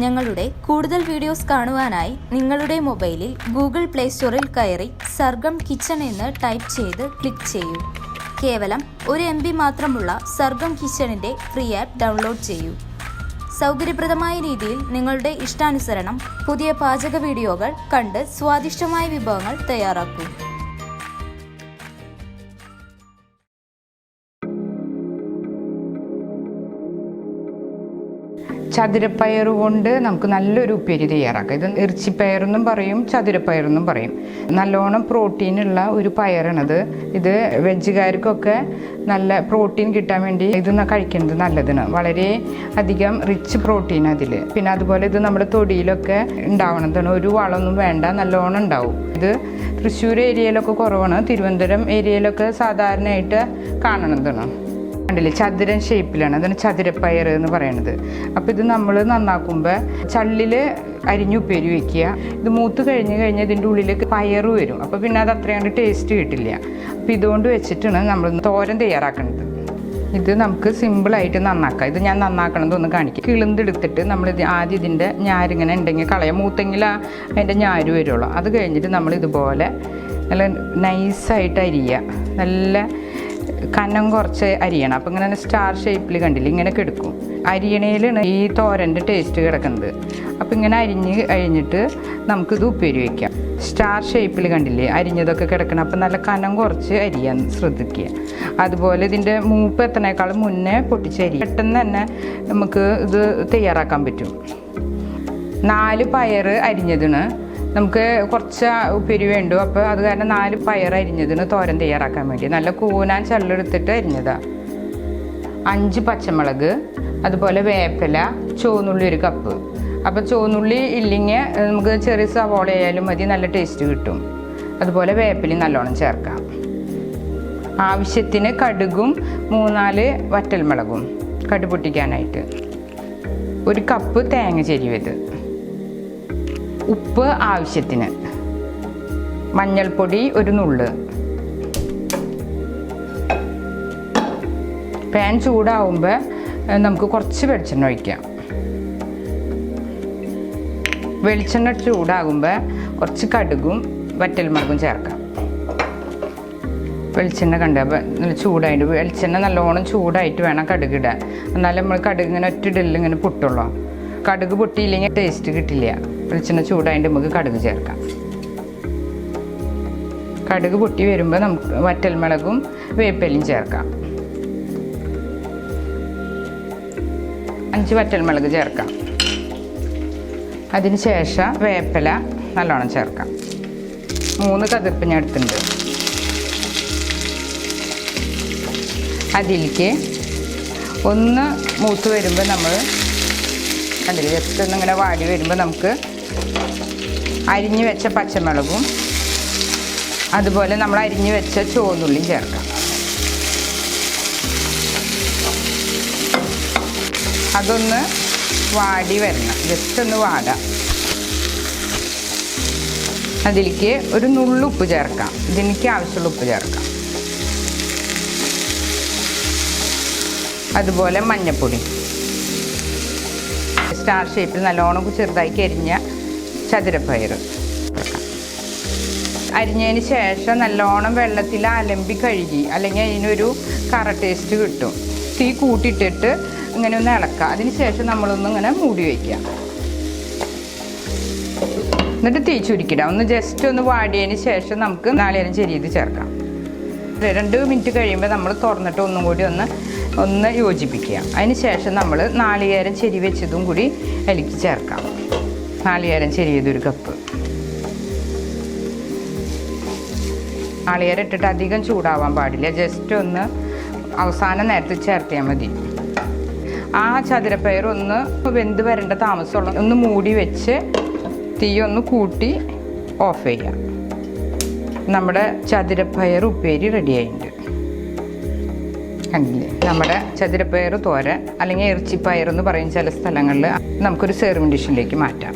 ഞങ്ങളുടെ കൂടുതൽ വീഡിയോസ് കാണുവാനായി നിങ്ങളുടെ മൊബൈലിൽ ഗൂഗിൾ പ്ലേ സ്റ്റോറിൽ കയറി സർഗം കിച്ചൺ എന്ന് ടൈപ്പ് ചെയ്ത് ക്ലിക്ക് ചെയ്യൂ. കേവലം 1 MB മാത്രമുള്ള സർഗം കിച്ചണിൻ്റെ ഫ്രീ ആപ്പ് ഡൗൺലോഡ് ചെയ്യൂ. സൗകര്യപ്രദമായ രീതിയിൽ നിങ്ങളുടെ ഇഷ്ടാനുസരണം പുതിയ പാചക വീഡിയോകൾ കണ്ട് സ്വാദിഷ്ടമായ വിഭവങ്ങൾ തയ്യാറാക്കൂ. ചതുരപ്പയർ കൊണ്ട് നമുക്ക് നല്ലൊരു ഉപ്പേരി തയ്യാറാക്കാം. ഇത് ഇറച്ചിപ്പയറെന്നും പറയും, ചതുരപ്പയറെന്നും പറയും. നല്ലോണം പ്രോട്ടീനുള്ള ഒരു പയറാണിത്. ഇത് വെജുകാർക്കൊക്കെ നല്ല പ്രോട്ടീൻ കിട്ടാൻ വേണ്ടി ഇത് കഴിക്കുന്നത് നല്ലതാണ്. വളരെ അധികം റിച്ച് പ്രോട്ടീൻ അതിൽ. പിന്നെ അതുപോലെ ഇത് നമ്മുടെ തൊടിയിലൊക്കെ ഉണ്ടാവണതാണ്. ഒരു വളമൊന്നും വേണ്ട, നല്ലോണം ഉണ്ടാവും. ഇത് തൃശ്ശൂർ ഏരിയയിലൊക്കെ കുറവാണ്, തിരുവനന്തപുരം ഏരിയയിലൊക്കെ സാധാരണയായിട്ട് കാണണതാണ്. കണ്ടില്ലേ, ചതുരൻ ഷേപ്പിലാണ്. അതാണ് ചതുരപ്പയർ എന്ന് പറയുന്നത്. അപ്പോൾ ഇത് നമ്മൾ നന്നാക്കുമ്പോൾ ചള്ളിൽ അരിഞ്ഞ് ഉപ്പേരി വയ്ക്കുക. ഇത് മൂത്ത് കഴിഞ്ഞ് ഇതിൻ്റെ ഉള്ളിലേക്ക് പയറ് വരും. അപ്പോൾ പിന്നെ അത് അത്രയും ടേസ്റ്റ് കിട്ടില്ല. അപ്പോൾ ഇതുകൊണ്ട് വെച്ചിട്ടാണ് നമ്മൾ തോരൻ തയ്യാറാക്കുന്നത്. ഇത് നമുക്ക് സിമ്പിളായിട്ട് നന്നാക്കാം. ഇത് ഞാൻ നന്നാക്കണമെന്ന് കാണിക്കാം. കിളുന്തെടുത്തിട്ട് നമ്മളിത് ആദ്യം ഇതിൻ്റെ ഞാരിങ്ങനെ ഉണ്ടെങ്കിൽ കളയാം. മൂത്തെങ്കിൽ അതിൻ്റെ ഞാര് വരുള്ളൂ. അത് കഴിഞ്ഞിട്ട് നമ്മളിതുപോലെ നല്ല നൈസായിട്ട് അരിയുക. നല്ല കനം കുറച്ച് അരിയണം. അപ്പോൾ ഇങ്ങനെ സ്റ്റാർ ഷേപ്പിൽ കണ്ടില്ല, ഇങ്ങനെ കിടക്കും. അരിയണയിലാണ് ഈ തോരൻ്റെ ടേസ്റ്റ് കിടക്കുന്നത്. അപ്പോൾ ഇങ്ങനെ അരിഞ്ഞ് കഴിഞ്ഞിട്ട് നമുക്കിത് ഉപ്പേരി വയ്ക്കാം. സ്റ്റാർ ഷേപ്പിൽ കണ്ടില്ലേ അരിഞ്ഞതൊക്കെ കിടക്കണം. അപ്പോൾ നല്ല കനം കുറച്ച് അരിയാൻ ശ്രദ്ധിക്കുക. അതുപോലെ ഇതിൻ്റെ മൂപ്പ് എത്തണേക്കാളും മുന്നേ പൊട്ടിച്ചരി പെട്ടെന്ന് തന്നെ നമുക്ക് ഇത് തയ്യാറാക്കാൻ പറ്റും. 4 പയർ അരിഞ്ഞതിന് നമുക്ക് കുറച്ച് ഉപ്പേരി വേണ്ടു. അപ്പോൾ അത് കാരണം 4 പയർ അരിഞ്ഞതിന് തോരൻ തയ്യാറാക്കാൻ വേണ്ടി നല്ല കൂനാൻ ചള്ളെടുത്തിട്ട് അരിഞ്ഞതാണ്. 5 പച്ചമുളക്, അതുപോലെ വേപ്പില, ചുവന്നുള്ളി 1 കപ്പ്. അപ്പോൾ ചുവന്നുള്ളി ഇല്ലെങ്കിൽ നമുക്ക് ചെറിയ സവോള ആയാലും മതി, നല്ല ടേസ്റ്റ് കിട്ടും. അതുപോലെ വേപ്പിലയും നല്ലോണം ചേർക്കാം. ആവശ്യത്തിന് കടുകും 3-4 വറ്റൽമുളകും കടുക് പൊട്ടിക്കാനായിട്ട്. 1 കപ്പ് തേങ്ങ ചെരിവത്, ഉപ്പ് ആവശ്യത്തിന്, മഞ്ഞൾപ്പൊടി 1 നുള്ള്. പാൻ ചൂടാവുമ്പോൾ നമുക്ക് കുറച്ച് വെളിച്ചെണ്ണ ഒഴിക്കാം. വെളിച്ചെണ്ണ ചൂടാകുമ്പോൾ കുറച്ച് കടുകും വറ്റൽമുളകും ചേർക്കാം. വെളിച്ചെണ്ണ കണ്ടപ്പോൾ നല്ല ചൂടായിട്ട്, വെളിച്ചെണ്ണ നല്ലോണം ചൂടായിട്ട് വേണം കടുക് ഇടാൻ. എന്നാലും നമ്മൾ കടുക് ഇങ്ങനെ ഒറ്റയിടലിൽ ഇങ്ങനെ പൊട്ടുള്ളൂ. കടുക് പൊട്ടിയില്ലെങ്കിൽ ടേസ്റ്റ് കിട്ടില്ല. വെളിച്ചെണ്ണ ചൂടായിട്ട് നമുക്ക് കടുക് ചേർക്കാം. കടുക് പൊട്ടി വരുമ്പോൾ നമുക്ക് വറ്റൽമുളകും വേപ്പിലയും ചേർക്കാം. 5 വറ്റൽമുളക് ചേർക്കാം. അതിന് ശേഷം വേപ്പില നല്ലോണം ചേർക്കാം. 3 കതിർപ്പ് ഞാൻ എടുത്തിട്ടുണ്ട്. അതിലേക്ക് ഒന്ന് മൂത്ത് വരുമ്പോൾ നമ്മൾ കണ്ടില്ല, ജസ്റ്റ് ഒന്നിങ്ങനെ വാടി വരുമ്പോൾ നമുക്ക് അരിഞ്ഞ് വെച്ച പച്ചമുളകും അതുപോലെ നമ്മൾ അരിഞ്ഞ് വെച്ച ചുവന്നുള്ളിയും ചേർക്കാം. അതൊന്ന് വാടി വരണം, ജസ്റ്റ് ഒന്ന് വാടാം. അതിലേക്ക് 1 നുള്ളുപ്പ് ചേർക്കാം. ഇതിലേക്ക് ആവശ്യമുള്ള ഉപ്പ് ചേർക്കാം. അതുപോലെ മഞ്ഞൾപ്പൊടി, സ്റ്റാർ ഷേപ്പിൽ നല്ലോണം ചെറുതാക്കി അരിഞ്ഞ ചതുരപ്പയർ അരിഞ്ഞതിന് ശേഷം നല്ലോണം വെള്ളത്തിൽ അലമ്പി കഴുകി, അല്ലെങ്കിൽ അതിനൊരു കറ ടേസ്റ്റ് കിട്ടും. തീ കൂട്ടിയിട്ടിട്ട് ഇങ്ങനെ ഒന്ന് ഇളക്കുക. അതിന് ശേഷം നമ്മളൊന്ന് ഇങ്ങനെ മൂടി വയ്ക്കുക. എന്നിട്ട് തീ ചുരുക്കിടാം. ഒന്ന് ജസ്റ്റ് ഒന്ന് വാടിയതിന് ശേഷം നമുക്ക് നാളികേരം ചെരിയത് ചേർക്കാം. 2 മിനിറ്റ് കഴിയുമ്പോൾ നമ്മൾ തുറന്നിട്ട് ഒന്നും കൂടി ഒന്ന് യോജിപ്പിക്കുക. അതിന് ശേഷം നമ്മൾ നാളികേരം ചെരി വെച്ചതും കൂടി അതിലേക്ക് ചേർക്കാം. നാളികേരം ചെരിയത് 1 കപ്പ്. നാളികേരം ഇട്ടിട്ട് അധികം ചൂടാവാൻ പാടില്ല, ജസ്റ്റ് ഒന്ന് അവസാന നേരത്ത് ചേർത്തിയാൽ മതി. ആ ചതുരപ്പയർ ഒന്ന് വെന്ത് വരേണ്ട താമസമുള്ള ഒന്ന് മൂടി വെച്ച് തീ ഒന്ന് കൂട്ടി ഓഫ് ചെയ്യാം. നമ്മുടെ ചതുരപ്പയർ ഉപ്പേരി റെഡിയായിട്ടുണ്ട്. കണ്ടില്ലേ, നമ്മുടെ ചതുരപ്പയർ തോരൻ അല്ലെങ്കിൽ ഇറച്ചിപ്പയർ എന്ന് പറയും ചില സ്ഥലങ്ങളിൽ. നമുക്കൊരു സെർവിങ് ഡിഷിലേക്ക് മാറ്റാം.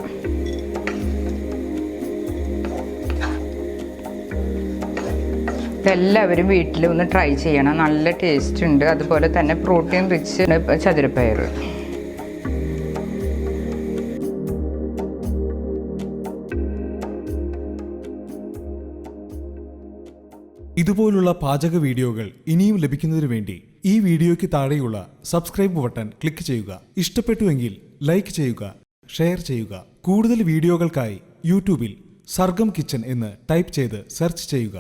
ഇതെല്ലാവരും വീട്ടിൽ ഒന്ന് ട്രൈ ചെയ്യണം, നല്ല ടേസ്റ്റ് ഉണ്ട്. അതുപോലെ തന്നെ പ്രോട്ടീൻ റിച്ച് ചതുരപ്പയർ. ഇതുപോലുള്ള പാചക വീഡിയോകൾ ഇനിയും ലഭിക്കുന്നതിനു വേണ്ടി ഈ വീഡിയോയ്ക്ക് താഴെയുള്ള സബ്സ്ക്രൈബ് ബട്ടൺ ക്ലിക്ക് ചെയ്യുക. ഇഷ്ടപ്പെട്ടുവെങ്കിൽ ലൈക്ക് ചെയ്യുക, ഷെയർ ചെയ്യുക. കൂടുതൽ വീഡിയോകൾക്കായി യൂട്യൂബിൽ സർഗം കിച്ചൺ എന്ന് ടൈപ്പ് ചെയ്ത് സെർച്ച് ചെയ്യുക.